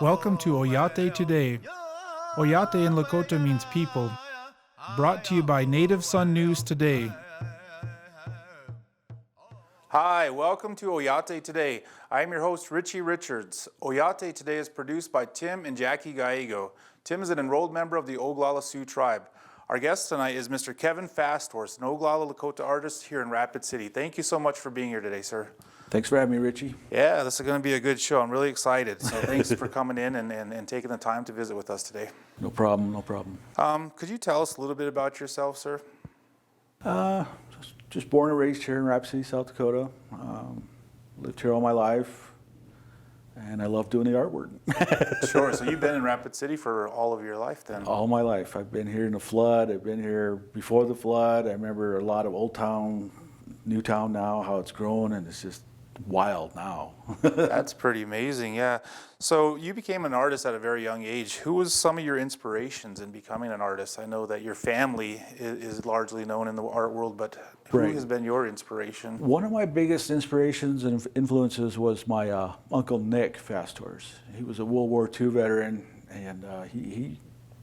Welcome to Oyate Today. Oyate in Lakota means people. Brought to you by Native Sun News Today. Hi, welcome to Oyate Today. I am your host, Richie Richards. Oyate Today is produced by Tim and Jackie Gallego. Tim is an enrolled member of the Oglala Sioux tribe. Our guest tonight is Mr. Kevin Fasthorse, an Oglala Lakota artist here in Rapid City. Thank you so much for being here today, sir. Thanks for having me, Richie. Yeah, this is going to be a good show. I'm really excited. So thanks for coming in and taking the time to visit with us today. No problem, no problem. Could you tell us a little bit about yourself, sir? Just born and raised here in Rapid City, South Dakota. Lived here all my life, and I love doing the artwork. Sure, so you've been in Rapid City for all of your life then? All my life. I've been here in the flood. I've been here before the flood. I remember a lot of Old Town, New Town now, how it's grown, and it's just wild now. That's pretty amazing, yeah. So you became an artist at a very young age. Who was some of your inspirations in becoming an artist? I know that your family is largely known in the art world, but who has been your inspiration? One of my biggest inspirations and influences was my Uncle Nick Fasthorse. He was a World War II veteran, and he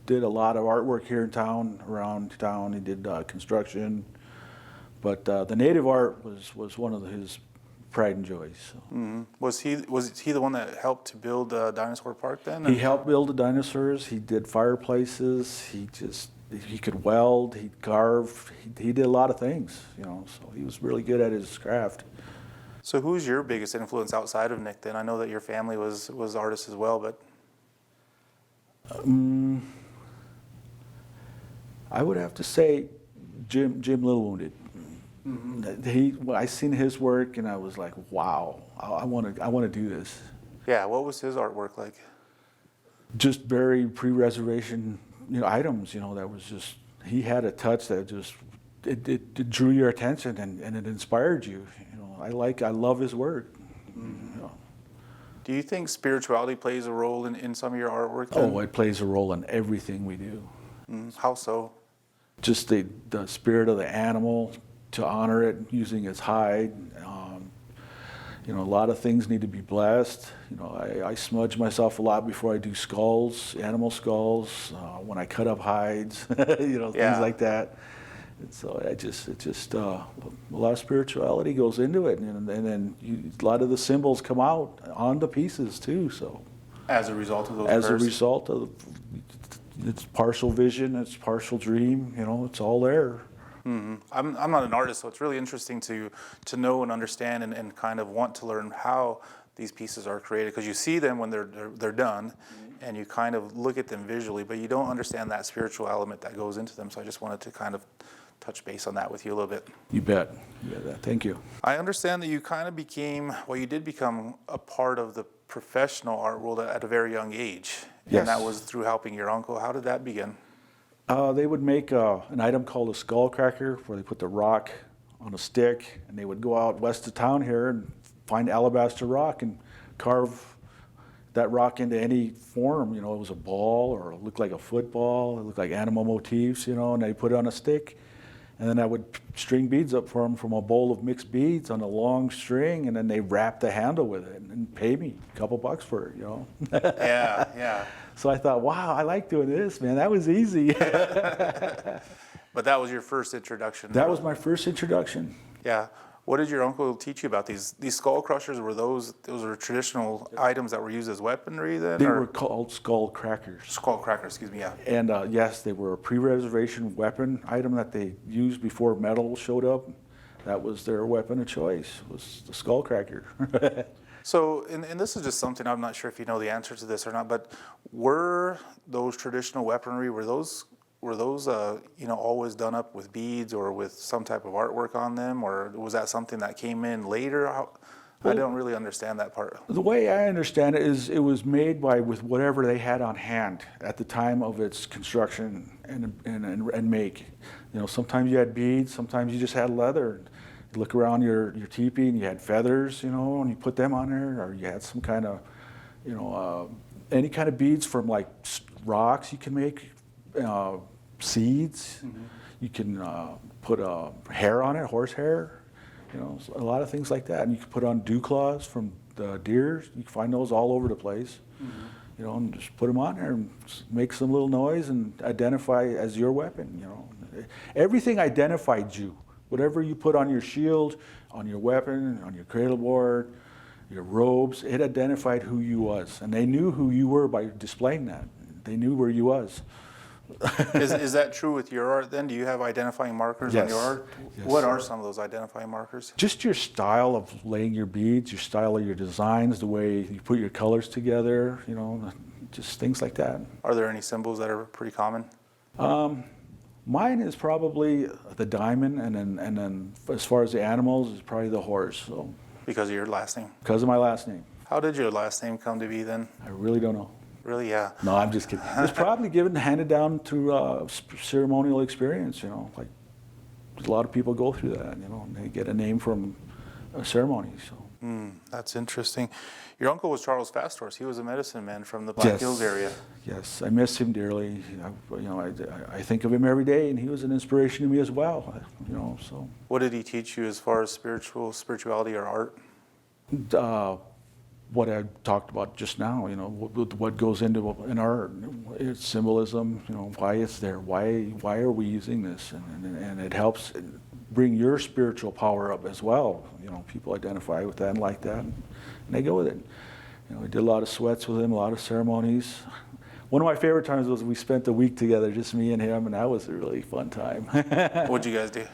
did a lot of artwork here in town, around town. He did construction, but the native art was one of his pride and joys. So. Mm-hmm. Was he the one that helped to build Dinosaur Park then? He helped build the dinosaurs. He did fireplaces. He could weld. He'd carve. He did a lot of things, you know. So he was really good at his craft. So who's your biggest influence outside of Nick then? I know that your family was artists as well, but I would have to say Jim Little Wounded. Mm-hmm. I seen his work and I was like, wow, I want to do this. Yeah, what was his artwork like? Just very pre-reservation, items. That was just, he had a touch that just it drew your attention and it inspired you. I love his work. Mm-hmm. Do you think spirituality plays a role in some of your artwork then? Oh, it plays a role in everything we do. How so? Just the spirit of the animal, to honor it using its hide. A lot of things need to be blessed. I smudge myself a lot before I do skulls, animal skulls, when I cut up hides, things like that. And so a lot of spirituality goes into it, and then a lot of the symbols come out on the pieces too. So as a result of those as a result of it's partial vision, it's partial dream, it's all there. Mm-hmm. I'm not an artist, so it's really interesting to know and understand and kind of want to learn how these pieces are created, because you see them when they're done, and you kind of look at them visually, but you don't understand that spiritual element that goes into them. So I just wanted to kind of touch base on that with you a little bit. You bet. Thank you. I understand that you kind of you did become a part of the professional art world at a very young age. Yes. And that was through helping your uncle. How did that begin? They would make an item called a skull cracker, where they put the rock on a stick, and they would go out west of town here and find alabaster rock and carve that rock into any form. It was a ball, or it looked like a football, it looked like animal motifs, and they put it on a stick. And then I would string beads up for them from a bowl of mixed beads on a long string, and then they wrap the handle with it and pay me a couple bucks for it, Yeah. So I thought, wow, I like doing this, man. That was easy. But that was your first introduction. That was my first introduction. Yeah. What did your uncle teach you about these skull crushers? Were those were traditional items that were used as weaponry then? They were called skull crackers. Skull crackers, excuse me, yeah. And yes, they were a pre-reservation weapon item that they used before metal showed up. That was their weapon of choice, was the skull cracker. So, and this is just something, I'm not sure if you know the answer to this or not, but were those traditional weaponry, were those always done up with beads or with some type of artwork on them, or was that something that came in later? I don't really understand that part. The way I understand it is it was made with whatever they had on hand at the time of its construction and make. Sometimes you had beads, sometimes you just had leather. You look around your teepee and you had feathers, and you put them on there, or you had some kind of, any kind of beads from like rocks you can make. Seeds. Mm-hmm. You can put hair on it, horse hair, You know, so a lot of things like that. And you can put on dew claws from the deer. You can find those all over the place. You know, and just put them on there and make some little noise and identify as your weapon. You know, everything identified you. Whatever you put on your shield, on your weapon, on your cradle board, your robes, it identified who you was, and they knew who you were by displaying that. They knew where you was. Is that true with your art then? Do you have identifying markers on your art? Yes. What are some of those identifying markers? Just your style of laying your beads, your style of your designs, the way you put your colors together, you know, just things like that. Are there any symbols that are pretty common? Mine is probably the diamond, and then as far as the animals, is probably the horse. So Because of your last name. because of my last name, How did your last name come to be then? I really don't know. Really, yeah. No, I'm just kidding. It's probably handed down through ceremonial experience. You know, like a lot of people go through that. You know, and they get a name from a ceremony. So. That's interesting. Your uncle was Charles Fasthorse. He was a medicine man from the Black Hills area. Yes, I miss him dearly. I think of him every day, and he was an inspiration to me as well. You know, so. What did he teach you as far as spirituality or art? What I talked about just now, you know, what goes into an art, its symbolism, you know, why it's there, why are we using this, and it helps bring your spiritual power up as well. You know, people identify with that and like that, and they go with it. You know, we did a lot of sweats with him, a lot of ceremonies. One of my favorite times was we spent a week together, just me and him, and that was a really fun time. What'd you guys do?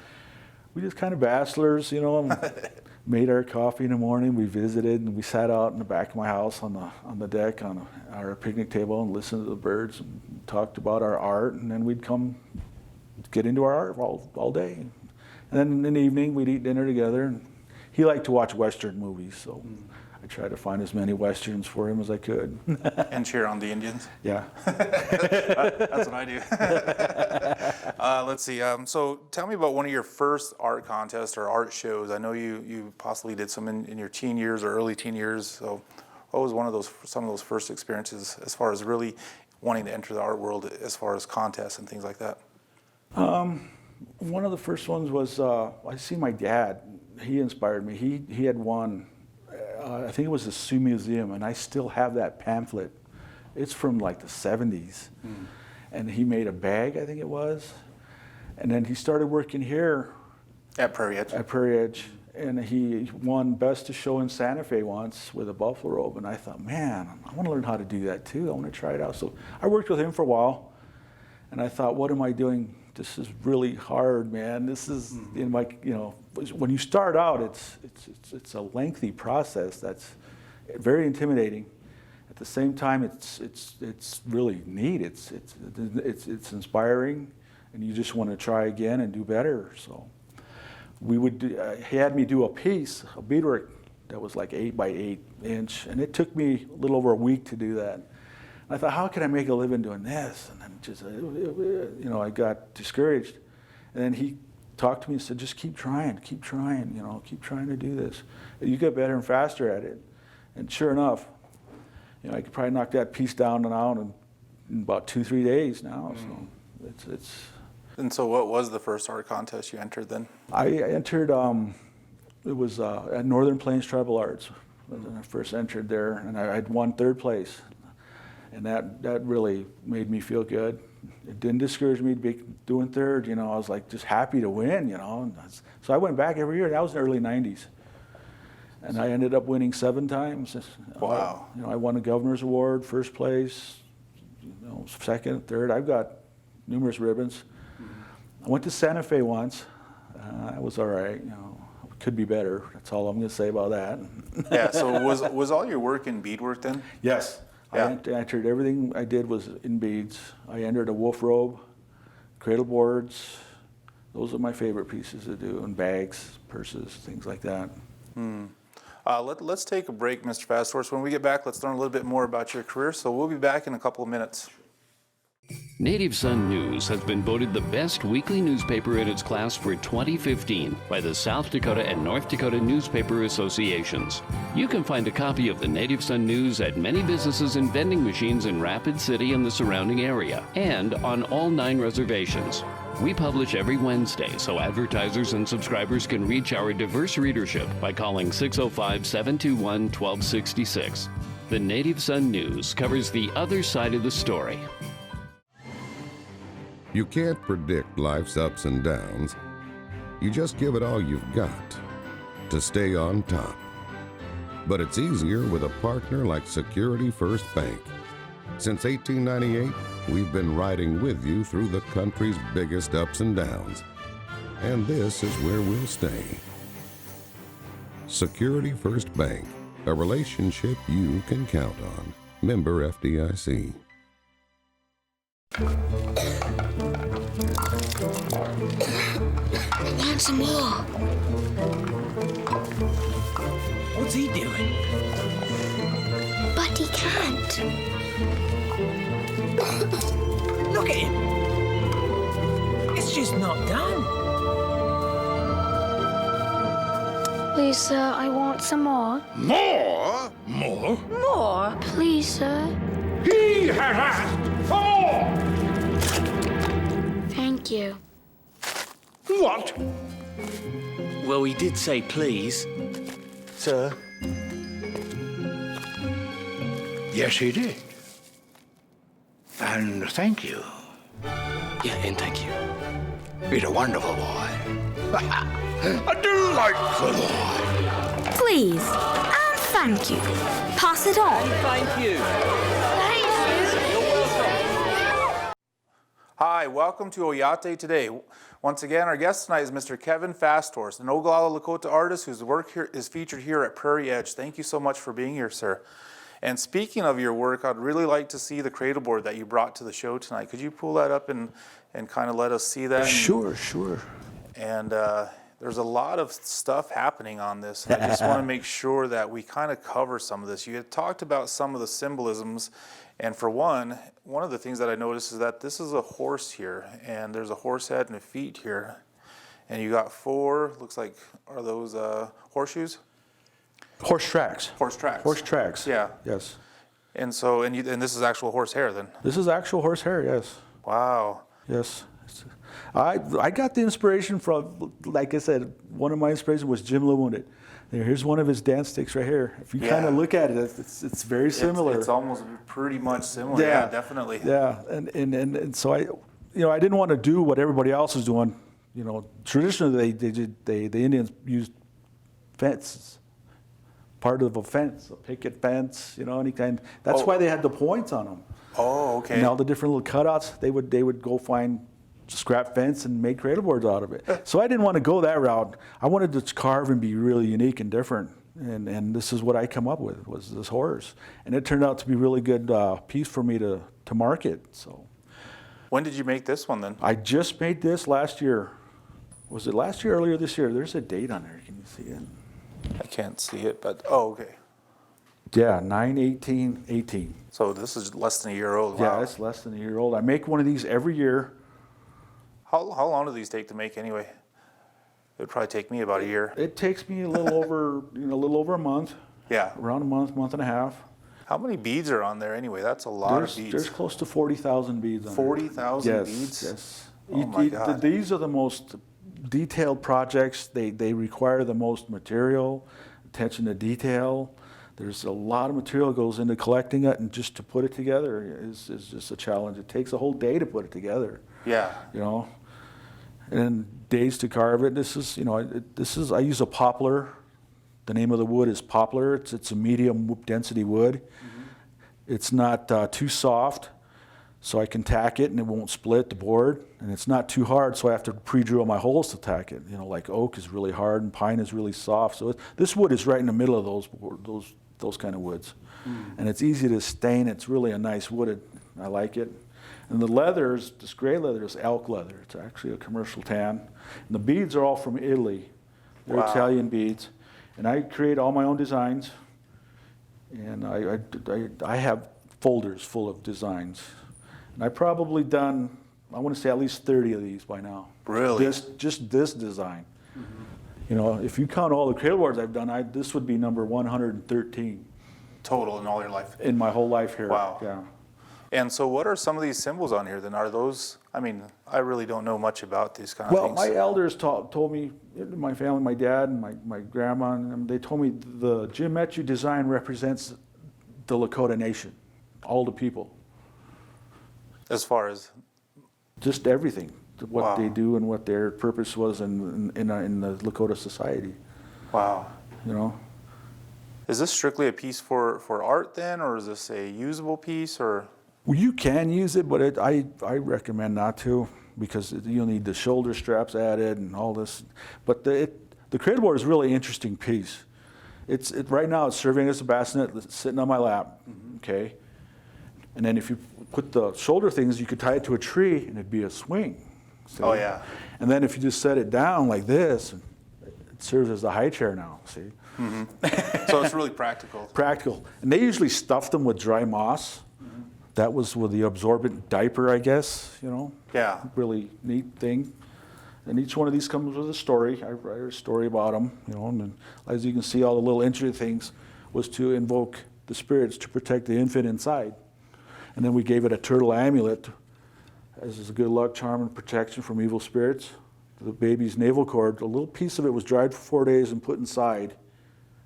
We just kind of bachelors, you know, and made our coffee in the morning. We visited, and we sat out in the back of my house on the deck on our picnic table and listened to the birds and talked about our art. And then we'd come get into our art all day. And then in the evening, we'd eat dinner together. And he liked to watch Western movies, so I tried to find as many Westerns for him as I could. And cheer on the Indians? Yeah. That's what I do. Let's see. So tell me about one of your first art contests or art shows. I know you possibly did some in your teen years or early teen years. So what was some of those first experiences as far as really wanting to enter the art world as far as contests and things like that? One of the first ones was I see my dad. He inspired me. He had won. I think it was the Sioux Museum, and I still have that pamphlet. It's from like the 70s. And he made a bag, I think it was. And then he started working here. At Prairie Edge? At Prairie Edge. And he won Best to Show in Santa Fe once with a buffalo robe. And I thought, man, I want to learn how to do that too. I want to try it out. So I worked with him for a while. And I thought, what am I doing? This is really hard, man. This is in my, you know, when you start out, it's a lengthy process that's very intimidating. At the same time, it's really neat. It's inspiring, and you just want to try again and do better. So he had me do a piece, a beadwork that was like 8 by 8 inch, and it took me a little over a week to do that. I thought, how can I make a living doing this? And then just, you know, I got discouraged. And then he talked to me and said, just keep trying, you know, keep trying to do this. You get better and faster at it. And sure enough, you know, I could probably knock that piece down and out in about 2-3 days now. So it's. And so what was the first art contest you entered then? I entered, it was at Northern Plains Tribal Arts. When I first entered there, and I had won 3rd place. And that really made me feel good. It didn't discourage me to be doing 3rd. You know, I was like just happy to win. You know, so I went back every year. That was in the early '90s, and I ended up winning 7 times. Wow! You know, I won a governor's award, 1st place, you know, 2nd, 3rd. I've got numerous ribbons. I went to Santa Fe once. That was all right. You know, could be better. That's all I'm going to say about that. Yeah. So was all your work in beadwork then? Yes. Yeah. I entered, everything I did was in beads. I entered a wolf robe, cradle boards. Those are my favorite pieces to do, and bags, purses, things like that. Let's take a break, Mr. Fasthorse. When we get back, let's learn a little bit more about your career. So we'll be back in a couple of minutes. Native Son News has been voted the best weekly newspaper in its class for 2015 by the South Dakota and North Dakota Newspaper Associations. You can find a copy of the Native Son News at many businesses and vending machines in Rapid City and the surrounding area, and on all 9 reservations. We publish every Wednesday, so advertisers and subscribers can reach our diverse readership by calling 605-721-1266. The Native Son News covers the other side of the story. You can't predict life's ups and downs. You just give it all you've got to stay on top. But it's easier with a partner like Security First Bank. Since 1898, we've been riding with you through the country's biggest ups and downs. And this is where we'll stay. Security First Bank, a relationship you can count on. Member FDIC. I want some more. What's he doing? But he can't. Look at him. It's just not done. Please, sir, I want some more. More? More? More? Please, sir. He has asked for more! Thank you. What? Well, he did say please. Sir. Yes, he did. And thank you. Yeah, and thank you. He's a wonderful boy. A delightful boy. Please, and thank you. Pass it on. Thank you. Hi, welcome to Oyate Today. Once again, our guest tonight is Mr. Kevin Fasthorst, an Oglala Lakota artist whose work here is featured here at Prairie Edge. Thank you so much for being here, sir. And speaking of your work, I'd really like to see the cradle board that you brought to the show tonight. Could you pull that up and kind of let us see that? Sure. And there's a lot of stuff happening on this. And I just want to make sure that we kind of cover some of this. You had talked about some of the symbolisms. And for one of the things that I noticed is that this is a horse here. And there's a horse head and a feet here. And you got 4, looks like, are those horseshoes? Horse tracks. Horse tracks. Horse tracks. Yeah. Yes. And so, and this is actual horse hair then? This is actual horse hair, yes. Wow. Yes. I got the inspiration from, like I said, one of my inspirations was Jim LeWounded. Here's one of his dance sticks right here. If you kind of look at it, it's very similar. It's almost pretty much similar. Yeah, definitely. Yeah, and so I didn't want to do what everybody else was doing. You know, traditionally the Indians used fences, part of a fence, a picket fence, any kind. That's why they had the points on them. Oh, okay. And all the different little cutouts, they would go find scrap fence and make cradle boards out of it. So I didn't want to go that route. I wanted to carve and be really unique and different. And this is what I come up with, was this horse. And it turned out to be a really good piece for me to market. So when did you make this one then? I just made this last year. Was it last year or earlier this year? There's a date on there. Can you see it? I can't see it, but okay. Yeah, 9/18/18. So this is less than a year old. Wow. Yeah, it's less than a year old. I make one of these every year. How long do these take to make anyway? It would probably take me about a year. It takes me a little over a month. Yeah. Around a month and a half. How many beads are on there anyway? That's a lot of beads. There's close to 40,000 beads on 40,000 beads? Yes. Oh my God. These are the most detailed projects. They require the most material, attention to detail. There's a lot of material goes into collecting it, and just to put it together is just a challenge. It takes a whole day to put it together. Yeah. And days to carve it. I use a poplar. The name of the wood is poplar. It's a medium density wood. Mm-hmm. It's not too soft, so I can tack it and it won't split the board. And it's not too hard, so I have to pre-drill my holes to tack it. Like oak is really hard and pine is really soft. So this wood is right in the middle of those kind of woods. Mm. And it's easy to stain. It's really a nice wood. I like it. And the leathers, this gray leather is elk leather. It's actually a commercial tan. And the beads are all from Italy. They're Italian beads. And I create all my own designs. And I have folders full of designs. And I've probably done, I want to say at least 30 of these by now. Really? Just this design. Mm-hmm. If you count all the cradle boards I've done, this would be number 113. Total in all your life? In my whole life here. Wow. Yeah. And so what are some of these symbols on here then? Are those, I mean, I really don't know much about these kind of Well, things. my elders told me, my family, my dad and my grandma, and them, they told me the geometric design represents the Lakota Nation, all the people, As far as, just everything, what Wow. they do and what their purpose was in the Lakota society, wow. you know. Is this strictly a piece for art then, or is this a usable piece, or? Well, you can use it, but I recommend not to, because you'll need the shoulder straps added and all this. But the cradle board is a really interesting piece. Right now it's serving as a bassinet that's sitting on my lap, okay? And then if you put the shoulder things, you could tie it to a tree and it'd be a swing. See? Oh, yeah. And then if you just set it down like this, it serves as the high chair now, see? So it's really practical. Practical. And they usually stuff them with dry moss. That was with the absorbent diaper, I guess, you know? Yeah. Really neat thing. And each one of these comes with a story. I write a story about them, you know, and then, as you can see, all the little interesting things was to invoke the spirits to protect the infant inside. And then we gave it a turtle amulet as a good luck charm and protection from evil spirits. The baby's navel cord, a little piece of it was dried for 4 days and put inside,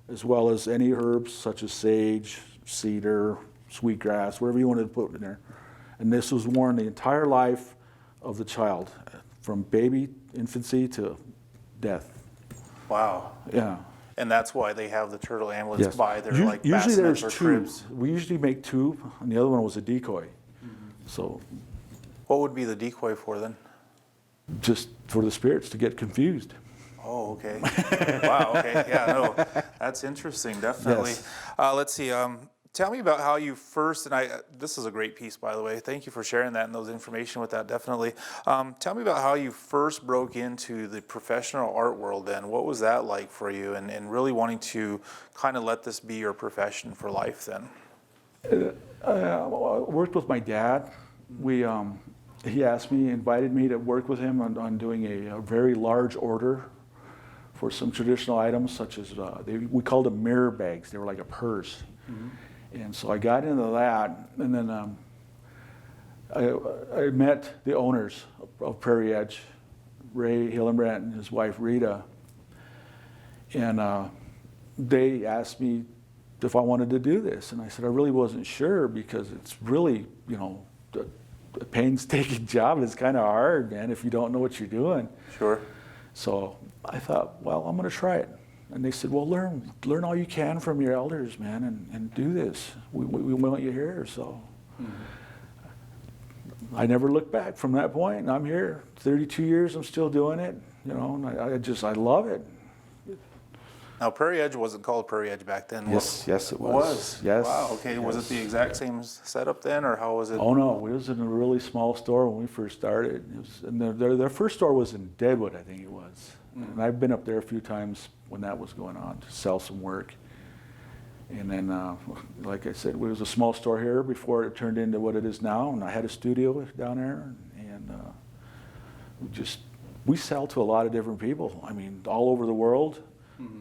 as well as any herbs such as sage, cedar, sweetgrass, whatever you wanted to put in there. And this was worn the entire life of the child, from baby, infancy to death. Wow. Yeah. And that's why they have the turtle amulets Yes. by their like Usually bassinets there's or two. cribs. We usually make two, and the other one was a decoy. So What would be the decoy for then? just for the spirits to get confused. Oh, okay. Wow, okay. Yeah, no, that's interesting, definitely. Yes. Let's see. Tell me about how you first, and this is a great piece, by the way. Thank you for sharing that and those information with that, definitely. Tell me about how you first broke into the professional art world then. What was that like for you, and really wanting to kind of let this be your profession for life then? I worked with my dad. He asked me, invited me to work with him on doing a very large order for some traditional items, such as, we called them mirror bags. They were like a purse. And so I got into that, and then I met the owners of Prairie Edge, Ray Hillenbrandt and his wife Rita, and they asked me if I wanted to do this, and I said I really wasn't sure, because it's really, you know, a painstaking job. It's kind of hard, man, if you don't know what you're doing. Sure. So I thought, well, I'm going to try it. And they said, well, learn all you can from your elders, man, and do this. We want you here. So I never looked back from that point. I'm here 32 years. I'm still doing it, you know, and I love it. Now, Prairie Edge wasn't called Prairie Edge back then. Yes, it was. Was? Yes. Wow, okay. Was it the exact same setup then, or how was it? Oh, no, it was in a really small store when we first started. And their first store was in Deadwood, I think it was. And I've been up there a few times when that was going on to sell some work. And then, like I said, it was a small store here before it turned into what it is now. And I had a studio down there, and we sell to a lot of different people. I mean, all over the world.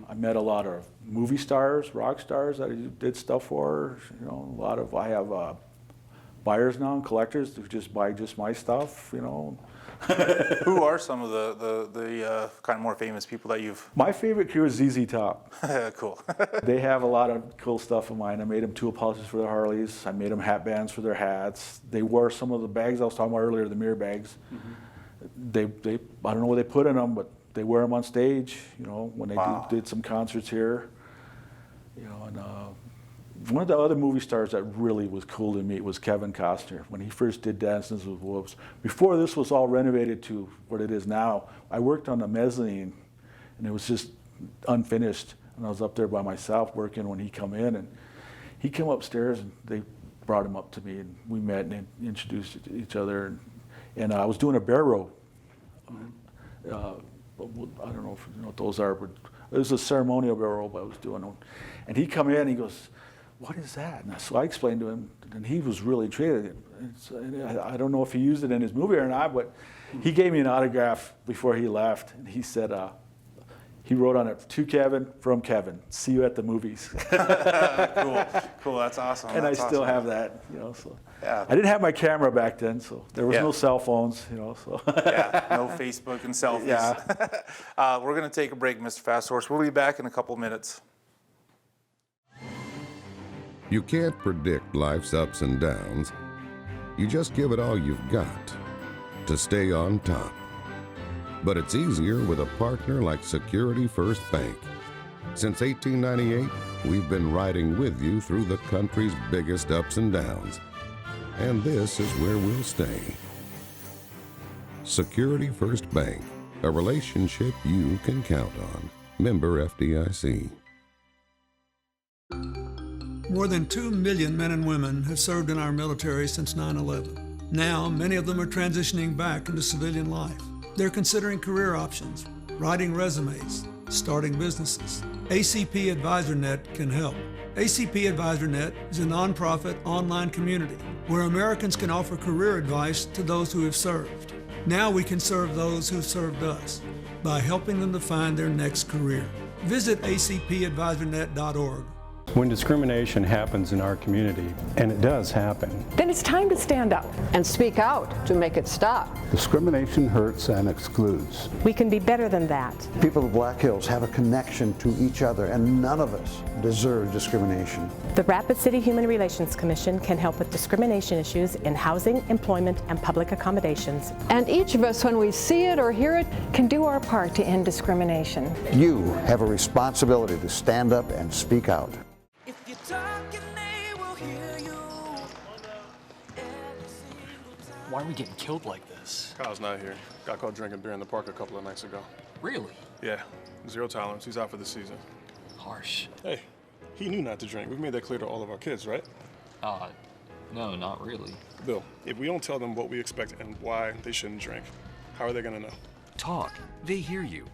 I met a lot of movie stars, rock stars that I did stuff for. You know, I have buyers now and collectors who just buy just my stuff, you know. Who are some of the kind of more famous people that you've? My favorite crew is ZZ Top. Cool. They have a lot of cool stuff of mine. I made them tool pouches for their Harleys. I made them hat bands for their hats. They wore some of the bags I was talking about earlier, the mirror bags. They I don't know what they put in them, but they wear them on stage, you know, when they did some concerts here. You know, and one of the other movie stars that really was cool to me was Kevin Costner. When he first did Dances with Wolves, before this was all renovated to what it is now, I worked on the mezzanine, and it was just unfinished. And I was up there by myself working when he come in, and he came upstairs, and they brought him up to me, and we met and introduced each other. And I was doing a bear row. I don't know if you know what those are, but it was a ceremonial bear row I was doing. And he come in, and he goes, "What is that?" And so I explained to him, and he was really intrigued. I don't know if he used it in his movie or not, but he gave me an autograph before he left, and he said, he wrote on it, to Kevin, from Kevin, see you at the movies. Cool, that's awesome. And That's I still awesome. have that, you know, so. Yeah. I didn't have my camera back then, so there was Yeah. no cell phones, you know, so. Yeah, no Facebook and selfies. Yeah. We're going to take a break, Mr. Fast Horse. We'll be back in a couple minutes. You can't predict life's ups and downs. You just give it all you've got to stay on top. But it's easier with a partner like Security First Bank. Since 1898, we've been riding with you through the country's biggest ups and downs. And this is where we'll stay. Security First Bank, a relationship you can count on. Member FDIC. More than 2 million men and women have served in our military since 9/11. Now, many of them are transitioning back into civilian life. They're considering career options, writing resumes, starting businesses. ACP AdvisorNet can help. ACP AdvisorNet is a nonprofit online community where Americans can offer career advice to those who have served. Now we can serve those who served us by helping them to find their next career. Visit acpadvisornet.org. When discrimination happens in our community, and it does happen, then it's time to stand up and speak out to make it stop. Discrimination hurts and excludes. We can be better than that. People of Black Hills have a connection to each other, and none of us deserve discrimination. The Rapid City Human Relations Commission can help with discrimination issues in housing, employment, and public accommodations. And each of us, when we see it or hear it, can do our part to end discrimination. You have a responsibility to stand up and speak out. Why are we getting killed like this? Kyle's not here. Got caught drinking beer in the park a couple of nights ago. Really? Yeah, 0 tolerance. He's out for the season. Harsh. Hey, he knew not to drink. We've made that clear to all of our kids, right? No, not really. Bill, if we don't tell them what we expect and why they shouldn't drink, how are they gonna know? Talk. They hear you.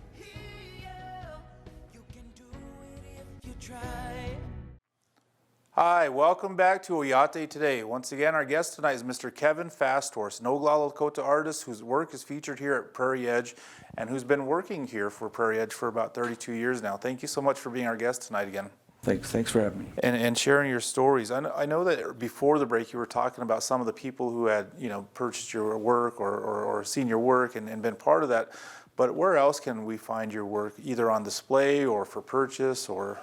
Hi, welcome back to Oyate Today. Once again, our guest tonight is Mr. Kevin Fasthorse, an Oglala Lakota artist whose work is featured here at Prairie Edge and who's been working here for Prairie Edge for about 32 years now. Thank you so much for being our guest tonight again. Thanks for having me. And sharing your stories. I know that before the break you were talking about some of the people who had, purchased your work or seen your work and been part of that. But where else can we find your work, either on display or for purchase or?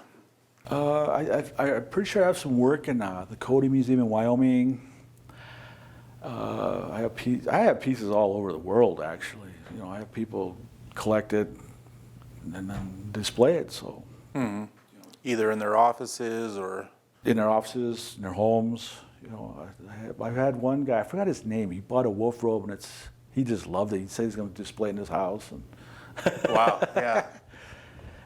I'm pretty sure I have some work in the Cody Museum in Wyoming. I have pieces all over the world, actually. I have people collect it and then display it. So, either in their offices or in their offices, in their homes. I've had one guy. I forgot his name. He bought a wolf robe, and he just loved it. He said he's going to display it in his house. And wow, yeah.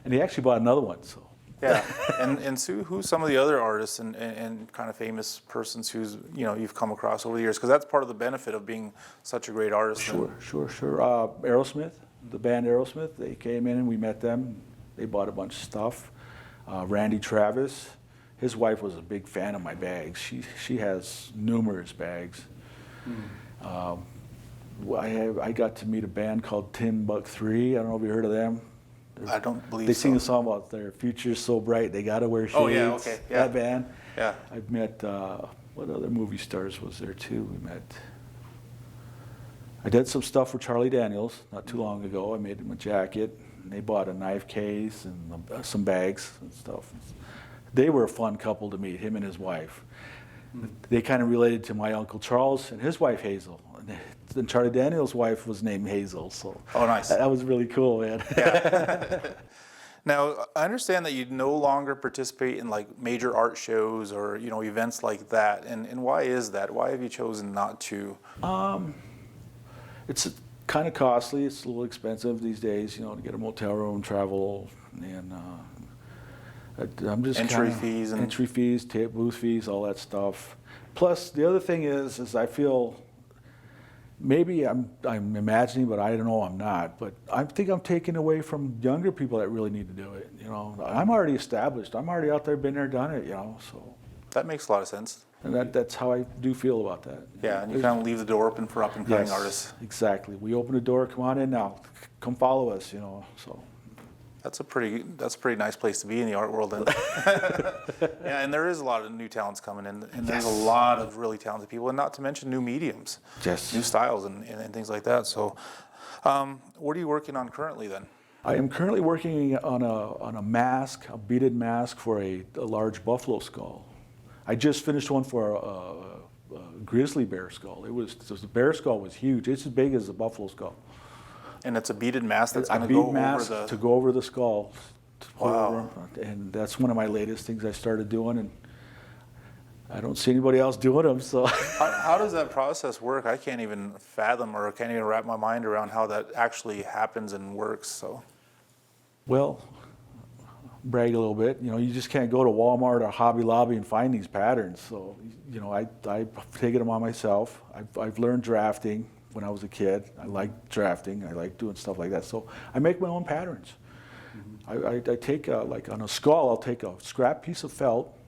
And he actually bought another one. So. Yeah, and Sue, who's some of the other artists and kind of famous persons who's you've come across over the years? Because that's part of the benefit of being such a great artist. Sure. Aerosmith, the band Aerosmith, they came in and we met them. They bought a bunch of stuff. Randy Travis, his wife was a big fan of my bags. She has numerous bags. I got to meet a band called Tin Buck 3. I don't know if you heard of them. I don't believe they so. sing a song about their future's so bright they gotta wear shades. Oh yeah, okay, yeah. That band. Yeah. I've met what other movie stars was there too? I did some stuff for Charlie Daniels not too long ago. I made him a jacket, and they bought a knife case and some bags and stuff. They were a fun couple to meet, him and his wife. They kind of related to my Uncle Charles and his wife Hazel. And Charlie Daniels' wife was named Hazel, so oh, nice. That was really cool, man. Yeah. Now, I understand that you no longer participate in like major art shows or events like that, and why is that? Why have you chosen not to? It's kind of costly. It's a little expensive these days, to get a motel room, travel, and I'm just entry fees, booth fees, all that stuff. Plus, the other thing is I feel. Maybe I'm imagining, but I don't know, I'm not. But I think I'm taking away from younger people that really need to do it. I'm already established. I'm already out there, been there, done it. So that makes a lot of sense. And that's how I do feel about that. Yeah, and you kind of leave the door open for up and coming artists. Exactly. We open the door. Come on in now. Come follow us. So. That's a pretty nice place to be in the art world. Then. Yeah, and there is a lot of new talents coming in, and there's a lot of really talented people, and not to mention new mediums, new styles, and things like that. So, what are you working on currently then? I am currently working on a mask, a beaded mask for a large buffalo skull. I just finished one for a grizzly bear skull. The bear skull was huge. It's as big as the buffalo skull. And it's a beaded mask that's going to go over the skull. Wow. And that's one of my latest things I started doing, and I don't see anybody else doing them. So how does that process work? I can't even fathom or can't even wrap my mind around how that actually happens and works. So, well, brag a little bit. You know, you just can't go to Walmart or Hobby Lobby and find these patterns. So, you know, I've taken them on myself. I've learned drafting when I was a kid. I like drafting. I like doing stuff like that. So I make my own patterns. I take, like on a skull, I'll take a scrap piece of felt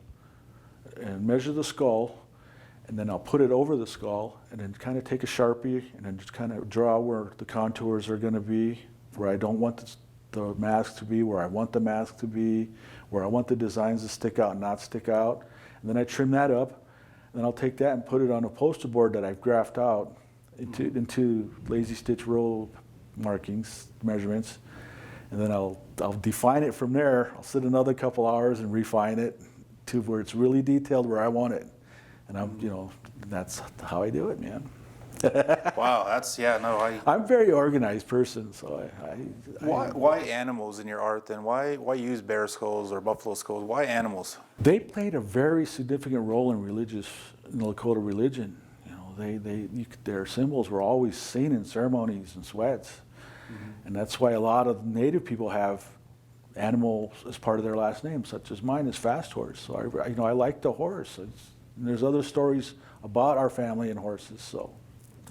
and measure the skull, and then I'll put it over the skull, and then kind of take a Sharpie and then just kind of draw where the contours are going to be, where I don't want the mask to be, where I want the mask to be, where I want the designs to stick out and not stick out. And then I trim that up, and then I'll take that and put it on a poster board that I've graphed out into lazy stitch roll markings, measurements, and then I'll define it from there. I'll sit another couple hours and refine it to where it's really detailed where I want it. And that's how I do it, man. Wow, I'm a very organized person, so Why animals in your art then? Why use bear skulls or buffalo skulls? Why animals? They played a very significant role in the Lakota religion. You know, their symbols were always seen in ceremonies and sweats, and that's why a lot of Native people have animals as part of their last name, such as mine is Fast Horse. So I like the horse. And there's other stories about our family and horses. So,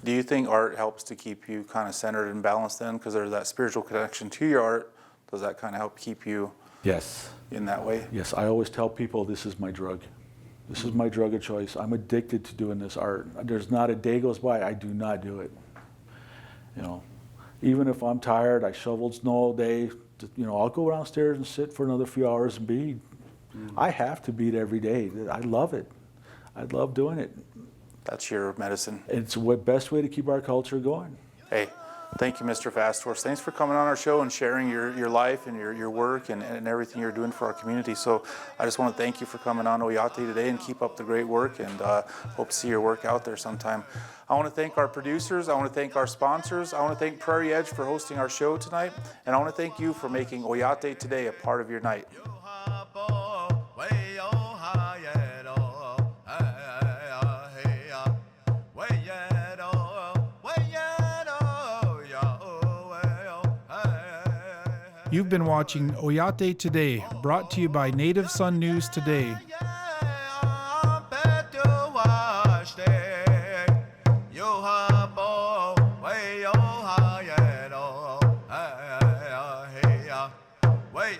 do you think art helps to keep you kind of centered and balanced then? Because there's that spiritual connection to your art. Does that kind of help keep you? Yes. In that way? Yes, I always tell people this is my drug. This is my drug of choice. I'm addicted to doing this art. There's not a day goes by I do not do it. You know, even if I'm tired, I shoveled snow all day. You know, I'll go downstairs and sit for another few hours and bead. I have to bead every day. I love it. I love doing it. That's your medicine. It's the best way to keep our culture going. Hey, thank you, Mr. Fast Horse. Thanks for coming on our show and sharing your life and your work and everything you're doing for our community. So I just want to thank you for coming on Oyate today and keep up the great work, and hope to see your work out there sometime. I want to thank our producers. I want to thank our sponsors. I want to thank Prairie Edge for hosting our show tonight. And I want to thank you for making Oyate today a part of your night. You've been watching Oyate Today, brought to you by Native Sun News Today. Way